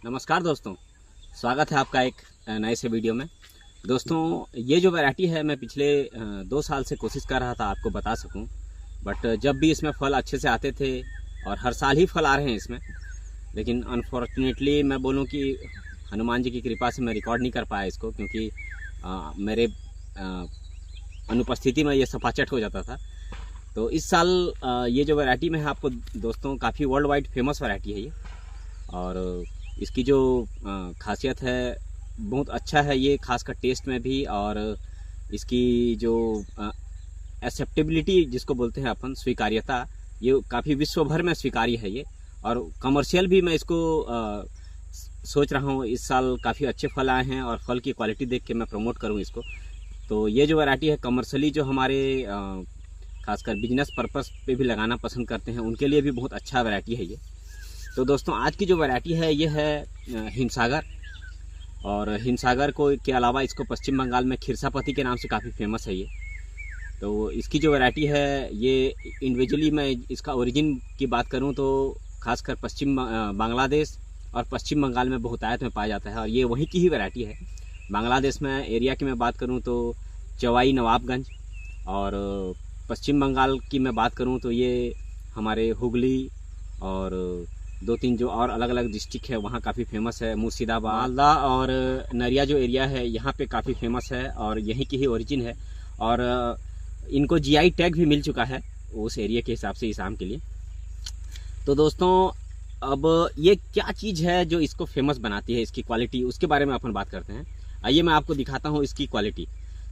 नमस्कार दोस्तों, स्वागत है आपका एक नए से वीडियो में। दोस्तों, ये जो वैरायटी है मैं पिछले 2 साल से कोशिश कर रहा था आपको बता सकूं, बट जब भी इसमें फल अच्छे से आते थे और हर साल ही फल आ रहे हैं इसमें, लेकिन अनफॉर्चुनेटली मैं बोलूं कि हनुमान जी की कृपा से मैं रिकॉर्ड नहीं कर पाया इसको, क्योंकि मेरे अनुपस्थिति में ये सपाचट हो जाता था। तो इस साल ये जो वैरायटी में है आपको दोस्तों, काफ़ी वर्ल्ड वाइड फेमस वैरायटी है ये, और इसकी जो खासियत है बहुत अच्छा है ये, खासकर टेस्ट में भी, और इसकी जो एक्सेप्टेबिलिटी जिसको बोलते हैं अपन, स्वीकार्यता, ये काफ़ी विश्व भर में स्वीकार्य है ये। और कमर्शियल भी मैं इसको सोच रहा हूँ, इस साल काफ़ी अच्छे फल आए हैं और फल की क्वालिटी देख के मैं प्रमोट करूँ इसको। तो ये जो वैरायटी है कमर्शियली जो हमारे खासकर बिजनेस पर्पस पे भी लगाना पसंद करते हैं उनके लिए भी बहुत अच्छा वैरायटी है ये। तो दोस्तों, आज की जो वैरायटी है ये है हिमसागर, और हिमसागर को के अलावा इसको पश्चिम बंगाल में खिरसापति के नाम से काफ़ी फेमस है ये। तो इसकी जो वैरायटी है ये इंडिविजुअली मैं इसका ओरिजिन की बात करूं तो खासकर पश्चिम बांग्लादेश और पश्चिम बंगाल में बहुतायत में पाया जाता है, और ये वहीं की ही वैरायटी है। बांग्लादेश में एरिया की मैं बात करूँ तो चवाई नवाबगंज, और पश्चिम बंगाल की मैं बात करूँ तो ये हमारे हुगली और 2-3 जो और अलग अलग डिस्ट्रिक्ट है वहाँ काफ़ी फेमस है। मुर्शिदाबाद, मालदा और नरिया जो एरिया है यहाँ पे काफ़ी फेमस है, और यहीं की ही ओरिजिन है, और इनको जीआई टैग भी मिल चुका है उस एरिया के हिसाब से इस आम के लिए। तो दोस्तों, अब ये क्या चीज़ है जो इसको फेमस बनाती है, इसकी क्वालिटी, उसके बारे में अपन बात करते हैं। आइए मैं आपको दिखाता हूँ इसकी क्वालिटी।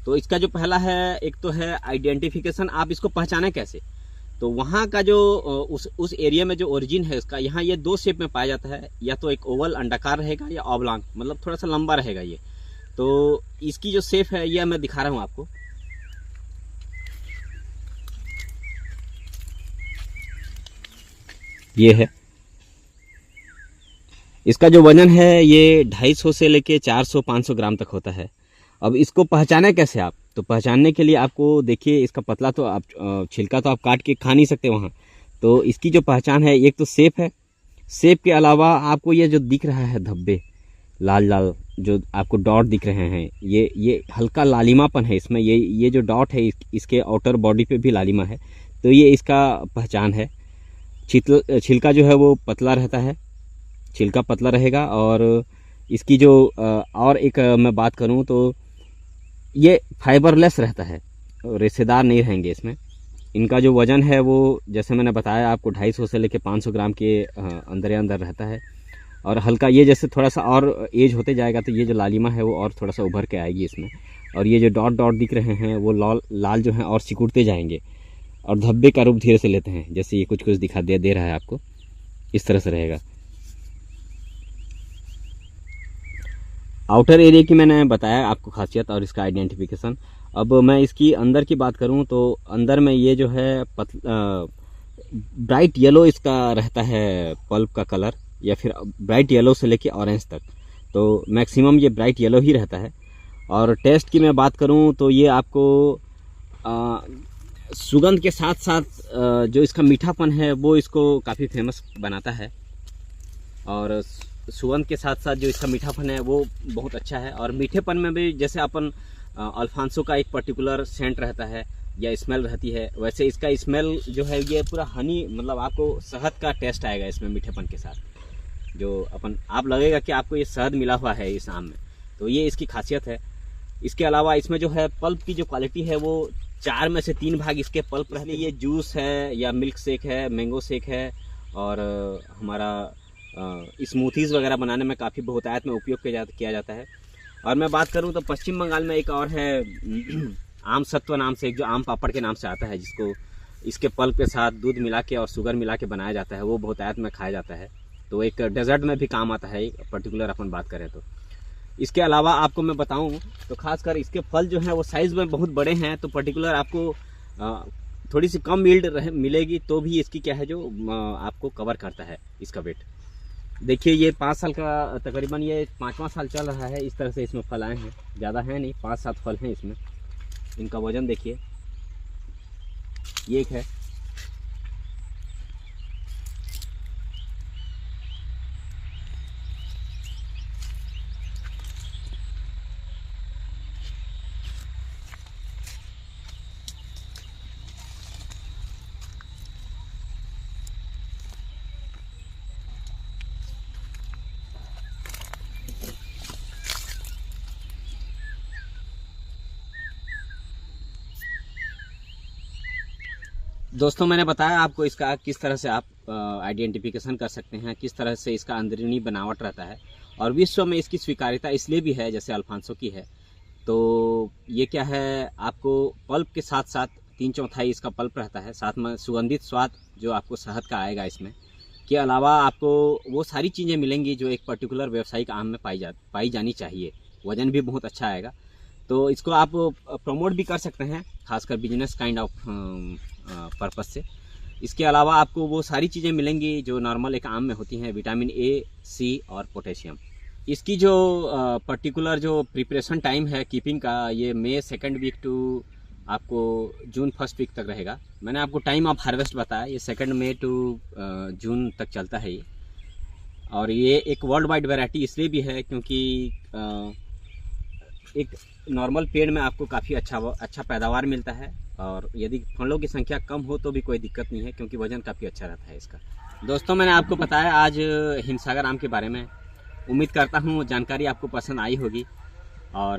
तो इसका जो पहला है, एक तो है आइडेंटिफिकेशन, आप इसको पहचाने कैसे। तो वहाँ का जो उस एरिया में जो ओरिजिन है इसका, यहाँ ये 2 शेप में पाया जाता है, या तो एक ओवल अंडाकार रहेगा या ऑब्लॉन्ग, मतलब थोड़ा सा लंबा रहेगा ये। तो इसकी जो शेप है यह मैं दिखा रहा हूँ आपको। ये है इसका जो वजन है, ये 250 से लेके 400-500 ग्राम तक होता है। अब इसको पहचाने कैसे आप, तो पहचानने के लिए आपको देखिए, इसका पतला तो आप छिलका तो आप काट के खा नहीं सकते वहाँ। तो इसकी जो पहचान है, एक तो शेप है, शेप के अलावा आपको ये जो दिख रहा है धब्बे लाल लाल जो आपको डॉट दिख रहे हैं, ये हल्का लालिमापन है इसमें। ये जो डॉट है इसके आउटर बॉडी पे भी लालिमा है, तो ये इसका पहचान है। छिलका जो है वो पतला रहता है, छिलका पतला रहेगा, और इसकी जो और एक मैं बात करूं तो ये फाइबरलेस रहता है, रेशेदार नहीं रहेंगे इसमें। इनका जो वज़न है वो जैसे मैंने बताया आपको 250 से लेके 500 ग्राम के अंदर रहता है, और हल्का ये जैसे थोड़ा सा और एज होते जाएगा तो ये जो लालिमा है वो और थोड़ा सा उभर के आएगी इसमें, और ये जो डॉट डॉट दिख रहे हैं वो लाल जो हैं और सिकुड़ते जाएंगे, और धब्बे का रूप धीरे से लेते हैं, जैसे ये कुछ दिखा दे रहा है आपको, इस तरह से रहेगा। आउटर एरिया की मैंने बताया आपको खासियत और इसका आइडेंटिफिकेशन। अब मैं इसकी अंदर की बात करूं तो अंदर में ये जो है ब्राइट येलो इसका रहता है पल्प का कलर, या फिर ब्राइट येलो से लेके ऑरेंज तक, तो मैक्सिमम ये ब्राइट येलो ही रहता है। और टेस्ट की मैं बात करूं तो ये आपको सुगंध के साथ साथ जो इसका मीठापन है वो इसको काफ़ी फेमस बनाता है, और सुगंध के साथ साथ जो इसका मीठापन है वो बहुत अच्छा है। और मीठेपन में भी जैसे अपन अल्फांसो का एक पर्टिकुलर सेंट रहता है या स्मेल रहती है, वैसे इसका स्मेल जो है ये पूरा हनी, मतलब आपको शहद का टेस्ट आएगा इसमें मीठेपन के साथ, जो आप लगेगा कि आपको ये शहद मिला हुआ है इस आम में। तो ये इसकी खासियत है। इसके अलावा इसमें जो है पल्प की जो क्वालिटी है वो 4 में से 3 भाग इसके पल्प रहते हैं। ये जूस है या मिल्क शेक है, मैंगो शेक है, और हमारा स्मूथीज़ वगैरह बनाने में काफ़ी बहुतायत में उपयोग किया जाता है। और मैं बात करूं तो पश्चिम बंगाल में एक और है आम सत्व नाम से, एक जो आम पापड़ के नाम से आता है, जिसको इसके पल्प के साथ दूध मिला के और शुगर मिला के बनाया जाता है, वो बहुतायत में खाया जाता है। तो एक डेजर्ट में भी काम आता है पर्टिकुलर अपन बात करें तो। इसके अलावा आपको मैं बताऊं तो खासकर इसके फल जो हैं वो साइज़ में बहुत बड़े हैं, तो पर्टिकुलर आपको थोड़ी सी कम यील्ड मिलेगी तो भी इसकी क्या है जो आपको कवर करता है इसका वेट। देखिए, ये 5 साल का तकरीबन ये 5वां साल चल रहा है, इस तरह से इसमें फल आए हैं, ज़्यादा है नहीं, 5-7 फल हैं इसमें। इनका वजन देखिए, ये एक है, दोस्तों मैंने बताया आपको इसका किस तरह से आप आइडेंटिफिकेशन कर सकते हैं, किस तरह से इसका अंदरूनी बनावट रहता है, और विश्व में इसकी स्वीकार्यता इसलिए भी है जैसे अल्फांसो की है। तो ये क्या है, आपको पल्प के साथ साथ 3/4 इसका पल्प रहता है, साथ में सुगंधित स्वाद जो आपको शहद का आएगा इसमें, के अलावा आपको वो सारी चीज़ें मिलेंगी जो एक पर्टिकुलर व्यावसायिक आम में पाई जानी चाहिए। वज़न भी बहुत अच्छा आएगा। तो इसको आप प्रमोट भी कर सकते हैं, खासकर बिजनेस काइंड ऑफ पर्पस से। इसके अलावा आपको वो सारी चीज़ें मिलेंगी जो नॉर्मल एक आम में होती हैं, विटामिन ए, सी और पोटेशियम। इसकी जो पर्टिकुलर जो प्रिपरेशन टाइम है कीपिंग का, ये मई 2nd वीक टू आपको जून 1st वीक तक रहेगा। मैंने आपको टाइम ऑफ हार्वेस्ट बताया, ये 2 मई टू जून तक चलता है ये। और ये एक वर्ल्ड वाइड वैरायटी इसलिए भी है क्योंकि एक नॉर्मल पेड़ में आपको काफ़ी अच्छा पैदावार मिलता है, और यदि फलों की संख्या कम हो तो भी कोई दिक्कत नहीं है क्योंकि वजन काफ़ी अच्छा रहता है इसका। दोस्तों मैंने आपको बताया आज हिमसागर आम के बारे में। उम्मीद करता हूँ जानकारी आपको पसंद आई होगी। और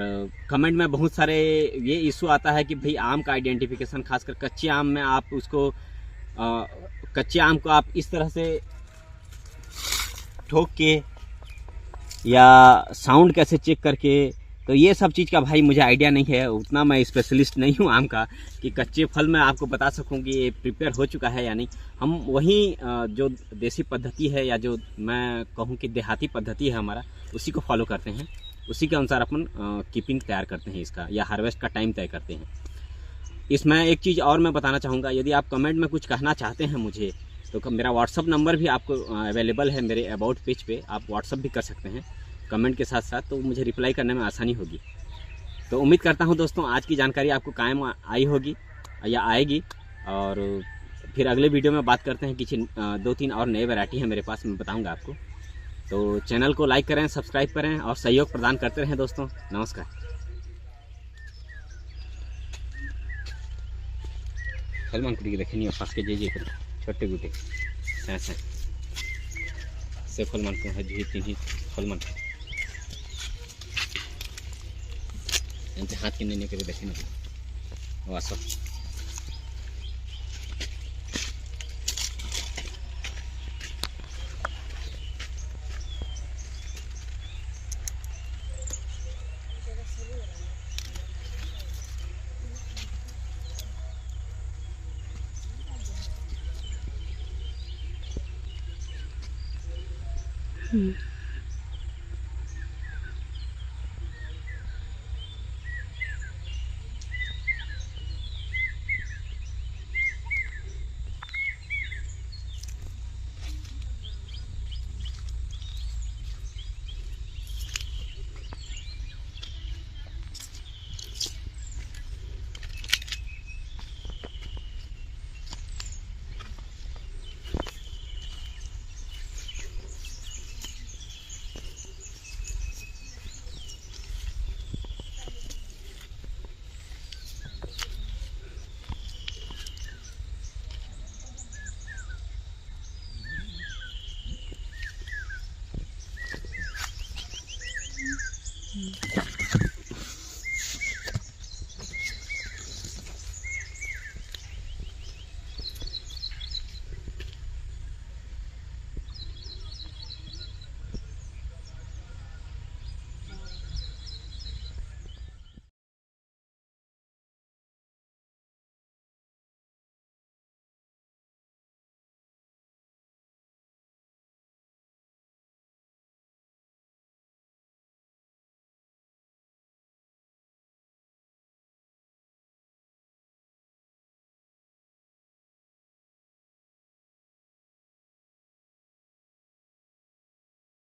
कमेंट में बहुत सारे ये इशू आता है कि भाई आम का आइडेंटिफिकेशन, खासकर कच्चे आम में आप उसको कच्चे आम को आप इस तरह से ठोक के या साउंड कैसे चेक करके, तो ये सब चीज़ का भाई मुझे आइडिया नहीं है, उतना मैं स्पेशलिस्ट नहीं हूँ आम का कि कच्चे फल में आपको बता सकूँ कि ये प्रिपेयर हो चुका है या नहीं। हम वही जो देसी पद्धति है या जो मैं कहूँ कि देहाती पद्धति है हमारा, उसी को फॉलो करते हैं, उसी के अनुसार अपन कीपिंग तैयार करते हैं इसका, या हार्वेस्ट का टाइम तय करते हैं। इसमें एक चीज़ और मैं बताना चाहूँगा, यदि आप कमेंट में कुछ कहना चाहते हैं मुझे, तो मेरा व्हाट्सअप नंबर भी आपको अवेलेबल है मेरे अबाउट पेज पे, आप व्हाट्सअप भी कर सकते हैं कमेंट के साथ साथ, तो मुझे रिप्लाई करने में आसानी होगी। तो उम्मीद करता हूँ दोस्तों आज की जानकारी आपको कायम आई होगी या आएगी, और फिर अगले वीडियो में बात करते हैं। किसी 2-3 और नए वैरायटी है मेरे पास, मैं बताऊँगा आपको। तो चैनल को लाइक करें, सब्सक्राइब करें और सहयोग प्रदान करते रहें दोस्तों। नमस्कार। सलमान कुटी के देखे नहीं पास के जे छोटे गुटे से फलमान को है फलमान हाथ के नहीं करे देखे नहीं वास्तव। Mm-hmm.